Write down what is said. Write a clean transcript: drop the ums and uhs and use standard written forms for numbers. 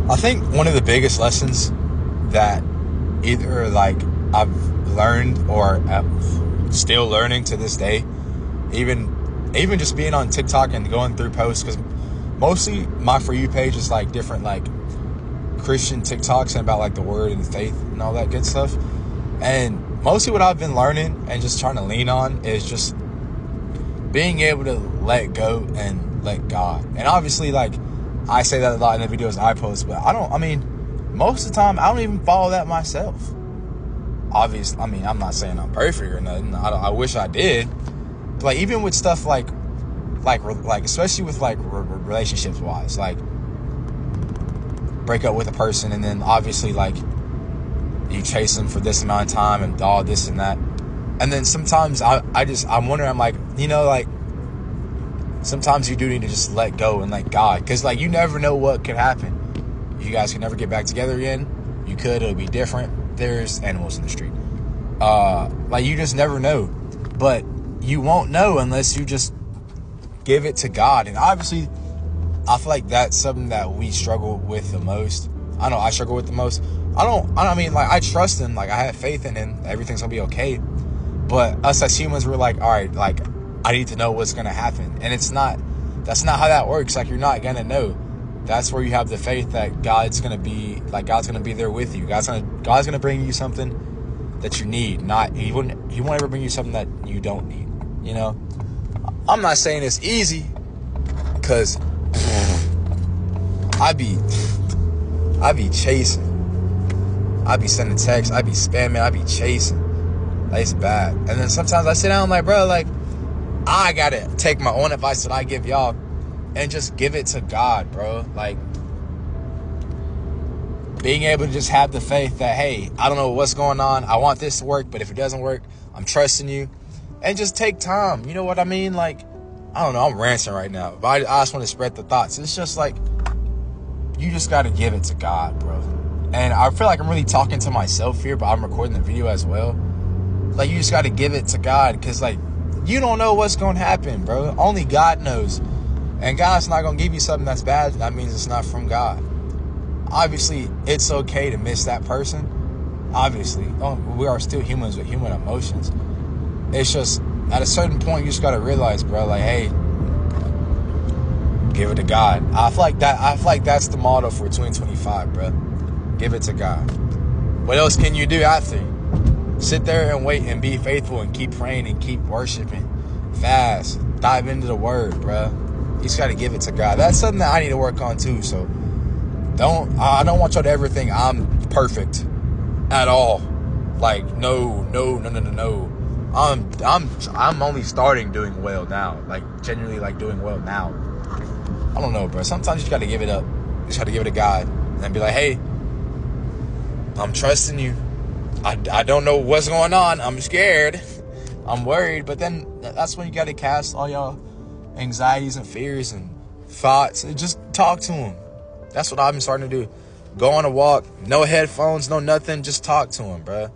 I think one of the biggest lessons that either like I've learned or still learning to this day, even just being on TikTok and going through posts, because mostly my For You page is like different like Christian TikToks and about like the word and faith and all that good stuff. And mostly what I've been learning and just trying to lean on is just being able to let go and let God. And obviously, like, I say that a lot in the videos I post, but most of the time, I don't even follow that myself. Obviously, I'm not saying I'm perfect or nothing. I wish I did. But, like, even with stuff like especially with, like, relationships wise, like, break up with a person and then obviously, like, you chase them for this amount of time and all this and that. And then sometimes I'm wondering, I'm like, like, sometimes you do need to just let go and let God. Because, like, you never know what could happen. You guys could never get back together again. You could. It'll be different. There's animals in the street. Like, you just never know. But you won't know unless you just give it to God. And obviously, I feel like that's something that we struggle with the most. I know I struggle with the most. I trust him. Like, I have faith in him. Everything's going to be okay. But us as humans, we're like, all right, like, I need to know what's going to happen. And that's not how that works. Like, you're not going to know. That's where you have the faith that God's going to be there with you. God's going to bring you something that you need. He won't ever bring you something that you don't need. I'm not saying it's easy, because I be chasing. I be sending texts. I be spamming. I be chasing. Like, it's bad. And then sometimes I sit down, like, bro, like, I gotta take my own advice that I give y'all and just give it to God, bro. Like, being able to just have the faith that, hey, I don't know what's going on. I want this to work, but if it doesn't work, I'm trusting you. And just take time. You know what I mean? Like, I don't know. I'm ranting right now, but I just want to spread the thoughts. It's just like, you just got to give it to God, bro. And I feel like I'm really talking to myself here, but I'm recording the video as well. Like, you just got to give it to God, because, like, you don't know what's going to happen, bro. Only God knows. And God's not going to give you something that's bad. That means it's not from God. Obviously, it's okay to miss that person. Obviously. We are still humans with human emotions. It's just, at a certain point, you just got to realize, bro, like, hey, give it to God. I feel like that's the motto for 2025, bro. Give it to God. What else can you do after? Sit there and wait and be faithful and keep praying and keep worshiping. Fast. Dive into the word, bro. You just got to give it to God. That's something that I need to work on too. So I don't want y'all to ever think I'm perfect at all. Like, no. I'm only starting doing well now. Like, genuinely, like, doing well now. I don't know, bro. Sometimes you just got to give it up. You just got to give it to God and be like, hey, I'm trusting you. I don't know what's going on. I'm scared. I'm worried. But then that's when you got to cast all y'all anxieties and fears and thoughts and just talk to him. That's what I've been starting to do. Go on a walk. No headphones, no nothing. Just talk to him, bro.